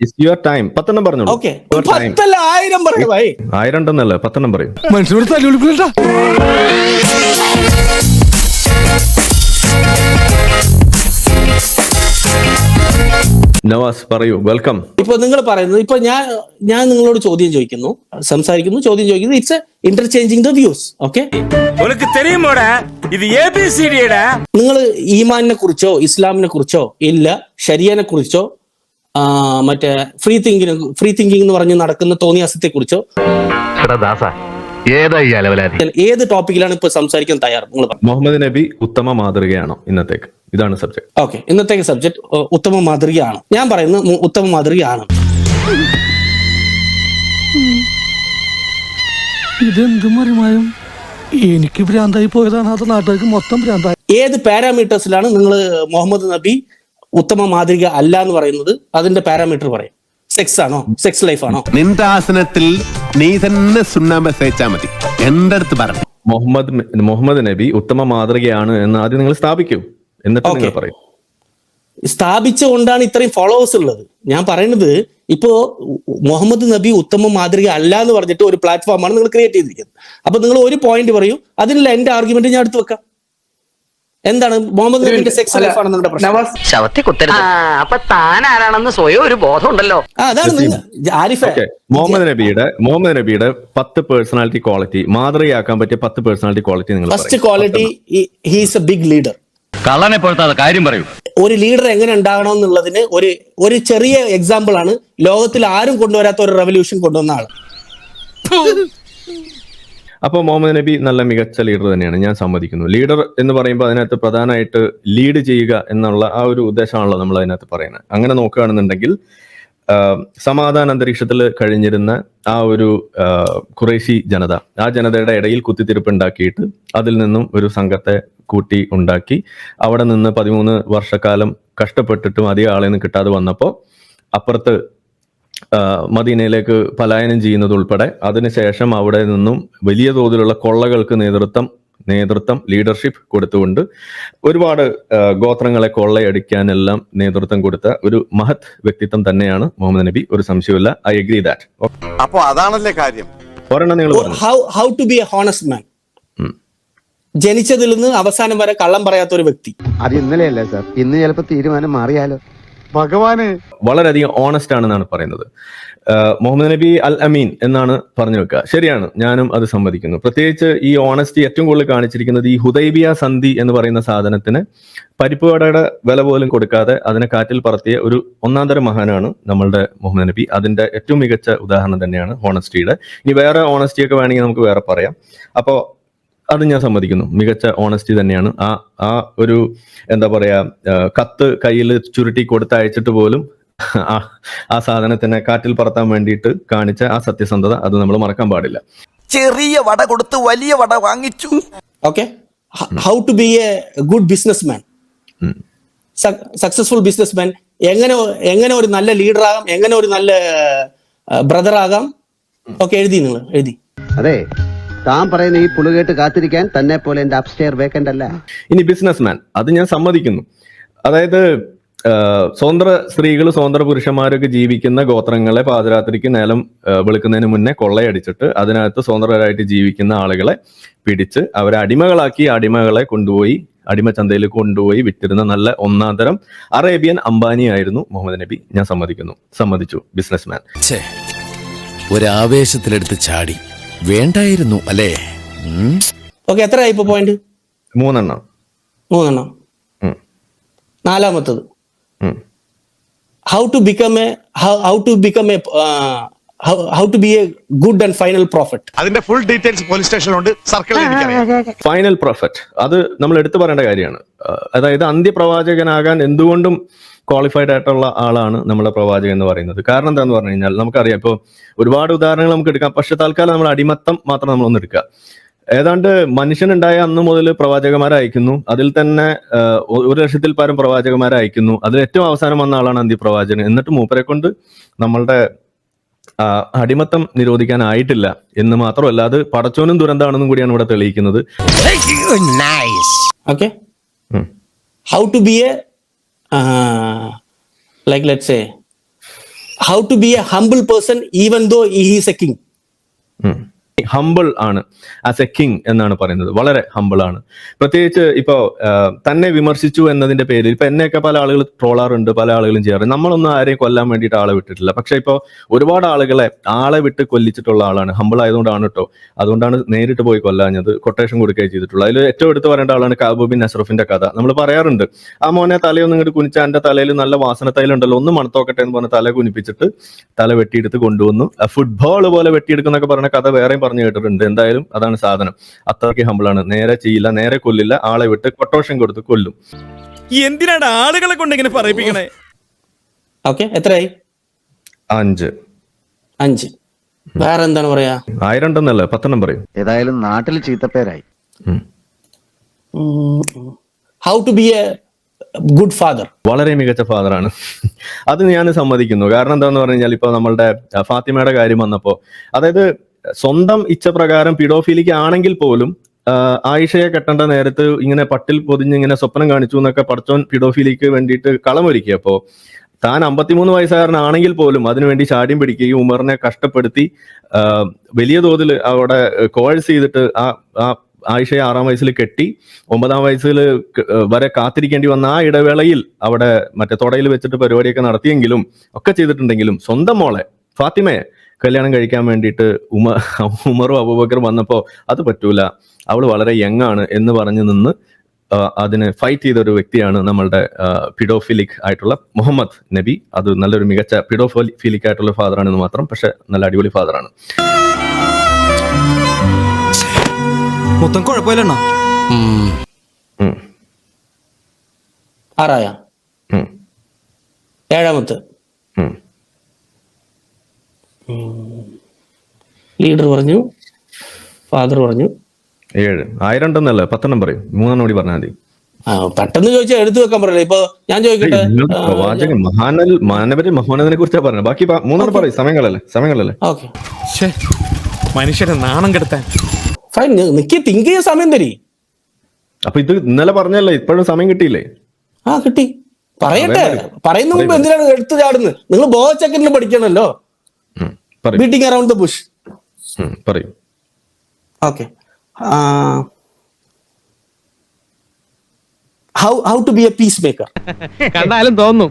It's your time. 10 പറഞ്ഞോളൂ. Okay, Your time. 10 അല്ല 1000 പറയൂ ഭായി. 1000 ഉണ്ടെന്നല്ല, 10 പറയും. മനുഷ്യരോട് തല്ലി വിളിക്കില്ല. നവാസ് പറയൂ, വെൽക്കം. ഇപ്പൊ നിങ്ങൾ പറയുന്നത്, ഇപ്പൊ ഞാൻ നിങ്ങളോട് ചോദ്യം ചോദിക്കുന്നു, ചോദ്യം ചോദിക്കുന്നു. It's interchanging the views. Okay, നിങ്ങൾ ഈമാനിനെ കുറിച്ചോ ഇസ്ലാമിനെ കുറിച്ചോ ഇല്ല, ശരിയനെ കുറിച്ചോ മറ്റേ ഫ്രീ തിങ്കിങ് എന്ന് പറഞ്ഞ് നടക്കുന്ന തോന്നിയാസത്തെ കുറിച്ചോ ഏത് ടോപ്പിക്കിലാണ് ഇപ്പൊ സംസാരിക്കാൻ തയ്യാറ്? നിങ്ങൾ മുഹമ്മദ് നബി ഉത്തമ മാതൃകയാണോ ഇന്നത്തേക്ക്? ഇതാണ് സബ്ജക്ട്. ഓക്കെ, ഇന്നത്തേക്ക് സബ്ജക്ട് ഉത്തമ മാതൃകയാണ്. ഞാൻ പറയുന്നത് ഉത്തമ മാതൃകയാണ്. ഇതെന്തും മറിമായും എനിക്ക് ഭ്രാന്തായി പോയതാണ്, അത് നാട്ടുകാർക്ക് മൊത്തം ഭ്രാന്തായി. ഏത് പാരാമീറ്റേഴ്സിലാണ് നിങ്ങൾ മുഹമ്മദ് നബി ഉത്തമ മാതൃക അല്ല എന്ന് പറയുന്നത്? അതിന്റെ പാരാമീറ്റർ പറയും. സെക്സ് ആണോ? സെക്സ് ലൈഫ് ആണോ? നിന്റെ ആസനത്തിൽ നീ തന്നെ സുണ്ണാമ്പ് തേച്ചാ മതി. എന്റെ അടുത്ത് പറഞ്ഞു മുഹമ്മദ് നബി ഉത്തമ മാതൃകയാണ് എന്ന് ആദ്യം നിങ്ങൾ സ്ഥാപിക്കൂ, എന്നിട്ട് നിങ്ങൾ പറയും. സ്ഥാപിച്ചുകൊണ്ടാണ് ഇത്രയും ഫോളോവേഴ്സ് ഉള്ളത്. ഞാൻ പറയുന്നത്, ഇപ്പോ മുഹമ്മദ് നബി ഉത്തമ മാതൃക അല്ല എന്ന് പറഞ്ഞിട്ട് ഒരു പ്ലാറ്റ്ഫോമാണ് നിങ്ങൾ ക്രിയേറ്റ് ചെയ്തിരിക്കുന്നത്. അപ്പൊ നിങ്ങൾ ഒരു പോയിന്റ് പറയൂ, അതിനുള്ള എന്റെ ആർഗ്യുമെന്റ് ഞാൻ എടുത്തു വെക്കാം. എന്താണ് മുഹമ്മദ് നബിന്റെ സെക്സ് ലൈഫ് ആണ് നിങ്ങളുടെ പ്രശ്നം? ശവത്തെ കുത്തരുത്. അപ്പൊ താൻ ആരാണെന്ന് സ്വയം ഒരു ബോധം ഉണ്ടല്ലോ. അതാണ് ആരിഫെ. മുഹമ്മദ് നബിയുടെ 10 പേഴ്സണാലിറ്റി ക്വാളിറ്റി, മാതൃകയാക്കാൻ പറ്റിയ 10 പേഴ്സണാലിറ്റി ക്വാളിറ്റി നിങ്ങൾ. First quality, he's a big leader. കള്ളനെ പോലത്തെ കാര്യം പറയൂ. ഒരു ലീഡർ എങ്ങനെ ഉണ്ടാകണം എന്നുള്ളതിന് ഒരു ചെറിയ എക്സാമ്പിൾ ആണ്. ലോകത്തിൽ ആരും കൊണ്ടുവരാത്ത ഒരു റെവല്യൂഷൻ കൊണ്ടുവന്ന ആള്. അപ്പോൾ മുഹമ്മദ് നബി നല്ല മികച്ച ലീഡർ തന്നെയാണ്, ഞാൻ സമ്മതിക്കുന്നു. ലീഡർ എന്ന് പറയുമ്പോൾ അതിനകത്ത് പ്രധാനമായിട്ട് ലീഡ് ചെയ്യുക എന്നുള്ള ആ ഒരു ഉദ്ദേശമാണല്ലോ നമ്മൾ അതിനകത്ത് പറയുന്നത്. അങ്ങനെ നോക്കുകയാണെന്നുണ്ടെങ്കിൽ സമാധാന അന്തരീക്ഷത്തിൽ കഴിഞ്ഞിരുന്ന ആ ഒരു ഖുറൈശി ജനത, ആ ജനതയുടെ ഇടയിൽ കുത്തിത്തിരിപ്പ് ഉണ്ടാക്കിയിട്ട് അതിൽ നിന്നും ഒരു സംഘത്തെ കൂട്ടി ഉണ്ടാക്കി അവിടെ നിന്ന് 13 വർഷക്കാലം കഷ്ടപ്പെട്ടിട്ടും അധികം ആളെയൊന്നും കിട്ടാതെ വന്നപ്പോൾ അപ്പുറത്ത് മദീനയിലേക്ക് പലായനം ചെയ്യുന്നത് ഉൾപ്പെടെ അതിനുശേഷം അവിടെ നിന്നും വലിയ തോതിലുള്ള കൊള്ളകൾക്ക് നേതൃത്വം ലീഡർഷിപ്പ് കൊടുത്തുകൊണ്ട് ഒരുപാട് ഗോത്രങ്ങളെ കൊള്ളയടിക്കാനെല്ലാം നേതൃത്വം കൊടുത്ത ഒരു മഹത് വ്യക്തിത്വം തന്നെയാണ് മുഹമ്മദ് നബി, ഒരു സംശയമില്ല. I agree that. അപ്പൊ അതാണല്ലേ കാര്യം. ഒരെണ്ണം നിങ്ങൾ how to be a honest man. ജനിച്ചതിൽ നിന്ന് അവസാനം വരെ കള്ളം പറയാത്ത ഒരു വ്യക്തി. അത് ഇന്നലെയല്ലേ സാർ, ഇന്ന് ചിലപ്പോ തീരുമാനം മാറിയാലോ. ഭഗവാന് വളരെയധികം ഓണസ്റ്റ് ആണെന്നാണ് പറയുന്നത്. മുഹമ്മദ് നബി അൽ അമീൻ എന്നാണ് പറഞ്ഞു വെക്കുക. ശരിയാണ്, ഞാനും അത് സമ്മതിക്കുന്നു. പ്രത്യേകിച്ച് ഈ ഓണസ്റ്റി ഏറ്റവും കൂടുതൽ കാണിച്ചിരിക്കുന്നത് ഈ ഹുദൈബിയ സന്ധി എന്ന് പറയുന്ന സാധനത്തിന് പരിപ്പുവടയുടെ വില പോലും കൊടുക്കാതെ അതിനെ കാറ്റിൽ പറത്തിയ ഒരു ഒന്നാന്തരം മഹാനാണ് നമ്മളുടെ മുഹമ്മദ് നബി. അതിന്റെ ഏറ്റവും മികച്ച ഉദാഹരണം തന്നെയാണ് ഓണസ്റ്റിയുടെ. ഇനി വേറെ ഓണസ്റ്റിയൊക്കെ വേണമെങ്കിൽ നമുക്ക് വേറെ പറയാം. അപ്പോൾ അത് ഞാൻ സമ്മതിക്കുന്നു, മികച്ച ഓണസ്റ്റി തന്നെയാണ്. ആ ഒരു എന്താ പറയാ, കത്ത് കയ്യിൽ ചുരുട്ടി കൊടുത്തയച്ചിട്ട് പോലും ആ സാധനത്തിനെ കാറ്റിൽ പറത്താൻ വേണ്ടിയിട്ട് കാണിച്ച ആ സത്യസന്ധത, അത് നമ്മൾ മറക്കാൻ പാടില്ല. ചെറിയ വട കൊടുത്ത് വലിയ വട വാങ്ങിച്ചു. Okay, how to be a good businessman, successful businessman. എങ്ങനെ ഒരു നല്ല ലീഡർ ആകാം, എങ്ങനെ ഒരു നല്ല ബ്രദർ ആകാം. ഓക്കെ, എഴുതി. അതെ, താൻ പറയുന്ന ഈ പുളുകേട്ട് കാത്തിരിക്കാൻ തന്നെ പോലെ എന്റെ അപ്സ്റ്റെയർ വേക്കന്റ് അല്ല. ഇനി ബിസിനസ് മാൻ, അത് ഞാൻ സമ്മതിക്കുന്നു. അതായത് സ്വതന്ത്ര സ്ത്രീകൾ, സ്വതന്ത്ര പുരുഷന്മാരൊക്കെ ജീവിക്കുന്ന ഗോത്രങ്ങളെ പാതിരാത്രിക്ക് നേരം വെളുക്കുന്നതിന് മുന്നേ കൊള്ളയടിച്ചിട്ട് അതിനകത്ത് സ്വതന്ത്രരായിട്ട് ജീവിക്കുന്ന ആളുകളെ പിടിച്ച് അവരെ അടിമകളാക്കി, അടിമകളെ കൊണ്ടുപോയി അടിമച്ചന്തയിൽ കൊണ്ടുപോയി വിറ്റിരുന്ന നല്ല ഒന്നാന്തരം അറേബ്യൻ അംബാനി ആയിരുന്നു മുഹമ്മദ് നബി. ഞാൻ സമ്മതിച്ചു, ബിസിനസ് മാൻ. ഒരാവേശത്തിലെടുത്ത് ചാടി വേണ്ടായിരുന്നു അല്ലേ? ഓക്കെ, എത്ര ആയി ഇപ്പൊ പോയിന്റ്? 3 നാലാമത്തത്, how to be a good and final profit. അതിന്റെ ഫുൾ ഡീറ്റെയിൽസ് പോലീസ് സ്റ്റേഷനിലുണ്ട്, സർക്കിളിൽ. ഫൈനൽ പ്രോഫിറ്റ് അത് നമ്മൾ എടുത്തു പറയേണ്ട കാര്യമാണ്. അതായത് അന്ത്യപ്രവാചകനാകാൻ എന്തുകൊണ്ടും ക്വാളിഫൈഡ് ആയിട്ടുള്ള ആളാണ് നമ്മുടെ പ്രവാചകൻ എന്ന് പറയുന്നത്. കാരണം എന്താന്ന് പറഞ്ഞു കഴിഞ്ഞാൽ നമുക്കറിയാം, ഇപ്പോൾ ഒരുപാട് ഉദാഹരണങ്ങൾ നമുക്ക് എടുക്കാം. പക്ഷെ തൽക്കാലം നമ്മൾ അടിമത്തം മാത്രം നമ്മളൊന്ന് എടുക്കുക. ഏതാണ്ട് മനുഷ്യനുണ്ടായ അന്ന് മുതൽ പ്രവാചകന്മാരെ അയക്കുന്നു. അതിൽ തന്നെ 1,00,000-ൽ പരം പ്രവാചകന്മാരെ അയക്കുന്നു. അതിൽ ഏറ്റവും അവസാനം വന്ന ആളാണ് അന്ത്യപ്രവാചകൻ. എന്നിട്ട് മൂപ്പരെ കൊണ്ട് നമ്മളുടെ അടിമത്തം നിരോധിക്കാനായിട്ടില്ല എന്ന് മാത്രമല്ല, അത് പടച്ചോനും ദുരന്താണെന്നും കൂടിയാണ് ഇവിടെ തെളിയിക്കുന്നത്. Okay, how to be a like let's say how to be a humble person even though he is a king. Humble ആണ് ആസ് എ കിങ് എന്നാണ് പറയുന്നത്. വളരെ ഹമ്പിൾ ആണ്. പ്രത്യേകിച്ച് ഇപ്പോ തന്നെ വിമർശിച്ചു എന്നതിന്റെ പേരിൽ ഇപ്പൊ എന്നെയൊക്കെ പല ആളുകൾ ട്രോളാറുണ്ട്, പല ആളുകളും ചെയ്യാറുണ്ട്. നമ്മളൊന്നും ആരെയും കൊല്ലാൻ വേണ്ടിയിട്ട് ആളെ വിട്ടിട്ടില്ല. പക്ഷെ ഇപ്പോ ഒരുപാട് ആളെ വിട്ട് കൊല്ലിച്ചിട്ടുള്ള ആളാണ്. ഹമ്പിൾ ആയതുകൊണ്ടാണ് കേട്ടോ, അതുകൊണ്ടാണ് നേരിട്ട് പോയി കൊല്ലാഞ്ഞത്, കൊട്ടേഷൻ കൊടുക്കുകയും ചെയ്തിട്ടുള്ളത്. അതിൽ ഏറ്റവും എടുത്ത് പറയേണ്ട ആളാണ് കഅബ് ബിൻ അഷ്റഫിന്റെ കഥ. നമ്മൾ പറയാറുണ്ട്, ആ മോനെ തലയൊന്നും ഇങ്ങോട്ട് കുനിച്ച എന്റെ തലയിൽ നല്ല വാസന തൈലുണ്ടല്ലോ, ഒന്ന് മണത്തോക്കട്ടെ എന്ന് പറഞ്ഞ് തല കുനിപ്പിച്ചിട്ട് തല വെട്ടിയെടുത്ത് കൊണ്ടുവന്നു. ഫുട്ബോൾ പോലെ വെട്ടിയെടുക്കുന്നൊക്കെ പറഞ്ഞ കഥ വേറെയും പറഞ്ഞു കേട്ടിട്ടുണ്ട്. എന്തായാലും അതാണ് സാധനം. അത്രയ്ക്ക് ഹമ്പിളാണ്. നേരെ ചെയ്യില്ല, നേരെ കൊല്ലില്ല, ആളെ വിട്ട് കൊട്ടേഷൻ കൊടുത്ത് കൊല്ലും. എന്തിനാണ് ആളുകളെ കൊണ്ട് ഇങ്ങനെ പറയിപ്പിക്കണേ? ഓക്കെ, എത്രയായി? 5. വേറെ എന്താണ് പറയാ? 1000 ഉണ്ടെന്നല്ല, 10 പറയും. ഏതായാലും നാട്ടിൽ ചീത്തപ്പേരായി. How to be a good father. വളരെ മികച്ച ഫാദറാണ്. അത് ഞാൻ സമ്മതിക്കുന്നു. കാരണം എന്താന്ന് പറഞ്ഞു കഴിഞ്ഞാൽ ഇപ്പൊ നമ്മളുടെ ഫാത്തിമയുടെ കാര്യം വന്നപ്പോ, അതായത് സ്വന്തം ഇച്ഛപ്രകാരം പിഡോഫിലിക്ക് ആണെങ്കിൽ പോലും ആയിഷയെ കെട്ടേണ്ട നേരത്ത് ഇങ്ങനെ പട്ടിൽ പൊതിഞ്ഞ് ഇങ്ങനെ സ്വപ്നം കാണിച്ചു എന്നൊക്കെ പടച്ചോൻ പിഡോഫിലിക്ക് വേണ്ടിയിട്ട് കളമൊരുക്കിയപ്പോ താൻ 53 വയസ്സുകാരനാണെങ്കിൽ പോലും അതിനുവേണ്ടി ചാടിയും പിടിക്കുകയും ഉമറിനെ കഷ്ടപ്പെടുത്തി വലിയ തോതിൽ അവിടെ കോഴ്സ് ചെയ്തിട്ട് ആ ആയിഷയെ 6-ാം വയസ്സിൽ കെട്ടി 9-ാം വയസ്സിൽ വരെ കാത്തിരിക്കേണ്ടി വന്ന ആ ഇടവേളയിൽ അവിടെ മറ്റേ തൊടയിൽ വെച്ചിട്ട് പരിപാടിയൊക്കെ നടത്തിയെങ്കിലും ഒക്കെ ചെയ്തിട്ടുണ്ടെങ്കിലും സ്വന്തം മോളെ ഫാത്തിമയെ കല്യാണം കഴിക്കാൻ വേണ്ടിയിട്ട് ഉമറും അബൂബക്കറും വന്നപ്പോ അത് പറ്റൂല, അവള് വളരെ യങ് ആണ് എന്ന് പറഞ്ഞു നിന്ന് അതിന് ഫൈറ്റ് ചെയ്ത ഒരു വ്യക്തിയാണ് നമ്മളുടെ പിഡോഫിലിക് ആയിട്ടുള്ള മുഹമ്മദ് നബി. അത് നല്ലൊരു മികച്ച പിഡോഫിലിക് ആയിട്ടുള്ള ഫാദറാണെന്ന് മാത്രം, പക്ഷെ നല്ല അടിപൊളി ഫാദറാണ്. മൊത്തം കുഴപ്പമില്ല. 6 7ാമത്തെ ലീഡർ പറഞ്ഞു, ഫാദർ പറഞ്ഞു. 7. 1000 ഉണ്ടെന്നല്ല, 10 പറയും. 3 കൂടി പറഞ്ഞാൽ മതി. പെട്ടെന്ന് ചോദിച്ചാൽ എടുത്തു വെക്കാൻ പറയല്ലേ. ഇപ്പൊ ഞാൻ ചോദിക്കട്ടെ, പ്രവാചകൻ മഹാനവരെ കുറിച്ചാ പറഞ്ഞത്. ബാക്കി 3 പറയും. സമയങ്ങളല്ലേ. ഓക്കെ, മനുഷ്യനെ നാണം കെടുത്താൻ. ഫൈൻ, നിക്ക് തിങ്ക് ചെയ്യാൻ സമയം തരി. അപ്പൊ ഇത് ഇന്നലെ പറഞ്ഞല്ലേ, ഇപ്പോഴും സമയം കിട്ടിയില്ലേ? കിട്ടി. പറയട്ടെ. പറയുന്ന മുമ്പ് എന്തിനാണ് എടുത്തു ചാടുന്നത്? നിങ്ങൾ ബോച്ചക്കറ്റിൽ പഠിക്കണല്ലോ, ബീറ്റിംഗ് അറൌണ്ട് ദ ബുഷ്. പറയൂ. Okay, how to be a peacemaker. കണ്ടാലും തോന്നും.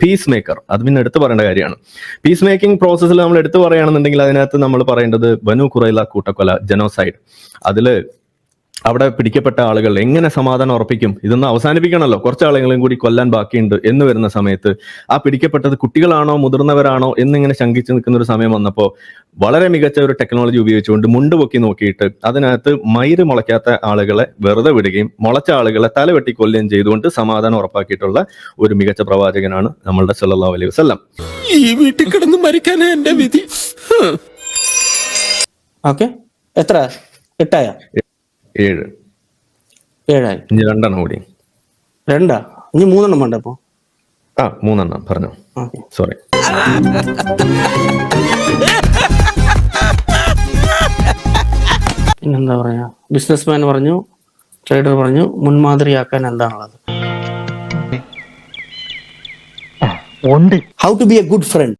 പീസ് മേക്കർ, അത് പിന്നെ എടുത്തു പറയേണ്ട കാര്യമാണ്. പീസ് മേക്കിംഗ് പ്രോസസ്സിൽ നമ്മൾ എടുത്തു പറയുകയാണെന്നുണ്ടെങ്കിൽ അതിനകത്ത് നമ്മൾ പറയേണ്ടത് ബനു ഖുറൈല കൂട്ടക്കൊല, ജനോസൈഡ്. അതില് അവിടെ പിടിക്കപ്പെട്ട ആളുകൾ എങ്ങനെ സമാധാനം ഉറപ്പിക്കും? ഇതൊന്നും അവസാനിപ്പിക്കണമല്ലോ, കുറച്ച് ആളുകളെയും കൂടി കൊല്ലാൻ ബാക്കിയുണ്ട് എന്ന് വരുന്ന സമയത്ത് ആ പിടിക്കപ്പെട്ടത് കുട്ടികളാണോ മുതിർന്നവരാണോ എന്നിങ്ങനെ ശങ്കിച്ചു നിൽക്കുന്ന ഒരു സമയം വന്നപ്പോൾ വളരെ മികച്ച ഒരു ടെക്നോളജി ഉപയോഗിച്ചുകൊണ്ട് മുണ്ട് പൊക്കി നോക്കിയിട്ട് അതിനകത്ത് മയിര് മുളയ്ക്കാത്ത ആളുകളെ വെറുതെ വിടുകയും മുളച്ച ആളുകളെ തലവെട്ടി കൊല്ലുകയും ചെയ്തുകൊണ്ട് സമാധാനം ഉറപ്പാക്കിയിട്ടുള്ള ഒരു മികച്ച പ്രവാചകനാണ് നമ്മളുടെ സല്ലല്ലാഹു അലൈഹി വസല്ലം. ഈ വീട്ടിൽ കിടന്ന് മരിക്കാനേ എന്റെ വിധി. ഓക്കെ, എത്ര? 8 7. 7 ഇനി 2 കൂടി. 2 ഇനി 3 വേണ്ട. അപ്പൊ 3 പറഞ്ഞോ. സോറി. പിന്നെന്താ പറയാ, ബിസിനസ്മാൻ പറഞ്ഞു, ട്രേഡർ പറഞ്ഞു, മുൻമാതിരിയാക്കാൻ എന്താണുള്ളത്? How to be a good friend.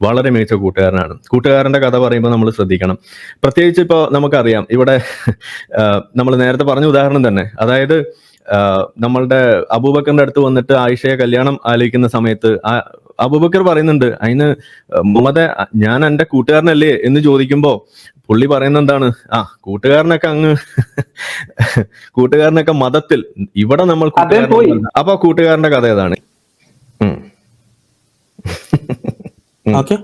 വളരെ മികച്ച കൂട്ടുകാരനാണ്. കൂട്ടുകാരന്റെ കഥ പറയുമ്പോൾ നമ്മൾ ശ്രദ്ധിക്കണം. പ്രത്യേകിച്ച് ഇപ്പോൾ നമുക്കറിയാം, ഇവിടെ നമ്മൾ നേരത്തെ പറഞ്ഞ ഉദാഹരണം തന്നെ, അതായത് നമ്മളുടെ അബൂബക്കറിന്റെ അടുത്ത് വന്നിട്ട് ആയിഷയെ കല്യാണം ആലോചിക്കുന്ന സമയത്ത് അബൂബക്കർ പറയുന്നുണ്ട്, അതിന് മുഹമ്മദെ ഞാൻ എന്റെ കൂട്ടുകാരനല്ലേ എന്ന് ചോദിക്കുമ്പോ പുള്ളി പറയുന്ന എന്താണ്, കൂട്ടുകാരനൊക്കെ മതത്തിൽ, ഇവിടെ നമ്മൾ അപ്പൊ കൂട്ടുകാരന്റെ കഥ ഏതാണ്? Okay.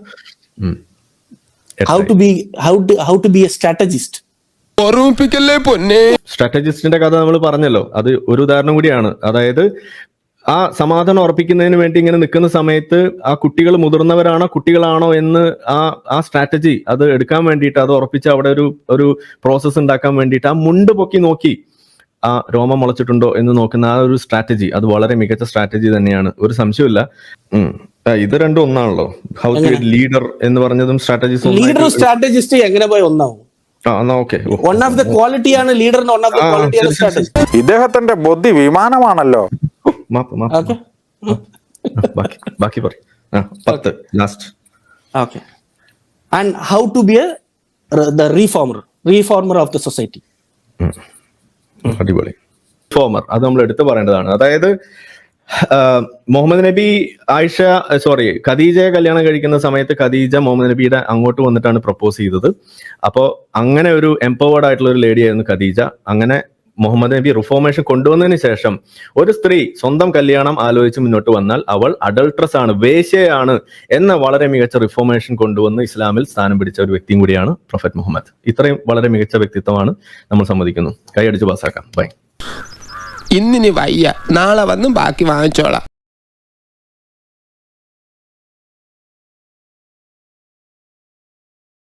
How to be a strategist. സ്ട്രാറ്റജിസ്റ്റിന്റെ കഥ നമ്മൾ പറഞ്ഞല്ലോ, അത് ഒരു ഉദാഹരണം കൂടിയാണ്. അതായത് ആ സമാധാനം ഉറപ്പിക്കുന്നതിന് വേണ്ടി ഇങ്ങനെ നിൽക്കുന്ന സമയത്ത് ആ കുട്ടികൾ മുതിർന്നവരാണോ കുട്ടികളാണോ എന്ന് ആ സ്ട്രാറ്റജി അത് എടുക്കാൻ വേണ്ടിയിട്ട്, അത് ഉറപ്പിച്ച് അവിടെ ഒരു പ്രോസസ്സ് ഉണ്ടാക്കാൻ വേണ്ടിയിട്ട് ആ മുണ്ട് പൊക്കി നോക്കി ആ രോമം മുളച്ചിട്ടുണ്ടോ എന്ന് നോക്കുന്ന ആ ഒരു സ്ട്രാറ്റജി, അത് വളരെ മികച്ച സ്ട്രാറ്റജി തന്നെയാണ്, ഒരു സംശയമില്ല. ഇത് രണ്ടും ഒന്നാണല്ലോ. ഹൗ ടു ലീഡർ എന്ന് പറഞ്ഞതും സ്ട്രാറ്റജിസ്റ്റ് എങ്ങനെ പോയി ഒന്നാവും? എന്നാ ഓക്കെ. വൺ ഓഫ് ദ ക്വാളിറ്റിയാണ് ലീഡറിന്റെ വൺ ഓഫ് ദ ക്വാളിറ്റിയാണ് സ്ട്രാറ്റജി. ഇദ്ദേഹത്തിന്റെ ബുദ്ധി വിമാനമാണല്ലോ. ഓക്കെ ബാക്കി പറയും. 10 last. Okay. And how to be the reformer of the society. അടിപൊളി. റിഫോമർ, അത് നമ്മൾ എടുത്തു പറയേണ്ടതാണ്. അതായത് മുഹമ്മദ് നബി ഖദീജയെ കല്യാണം കഴിക്കുന്ന സമയത്ത് ഖദീജ മുഹമ്മദ് നബിയുടെ അങ്ങോട്ട് വന്നിട്ടാണ് പ്രപ്പോസ് ചെയ്തത്. അപ്പോൾ അങ്ങനെ ഒരു എംപവേർഡ് ആയിട്ടുള്ള ഒരു ലേഡി ആയിരുന്നു ഖദീജ. അങ്ങനെ മുഹമ്മദ് നബി റിഫോർമേഷൻ കൊണ്ടുവന്നതിന് ശേഷം ഒരു സ്ത്രീ സ്വന്തം കല്യാണം ആലോചിച്ച് മുന്നോട്ട് വന്നാൽ അവൾ അഡൾട്രസ് ആണ്, വേശ്യയാണ് എന്ന വളരെ മികച്ച റിഫോർമേഷൻ കൊണ്ടുവന്ന് ഇസ്ലാമിൽ സ്ഥാനം പിടിച്ച ഒരു വ്യക്തിയും കൂടിയാണ് പ്രൊഫറ്റ് മുഹമ്മദ്. ഇത്രയും വളരെ മികച്ച വ്യക്തിത്വമാണ്, നമ്മൾ സമ്മതിക്കുന്നു. കൈയടിച്ച് പാസ്സാക്കാം. ബൈ. ഇന്നിനി വയ്യ, നാളെ വന്നും ബാക്കി വാങ്ങിച്ചോളാം.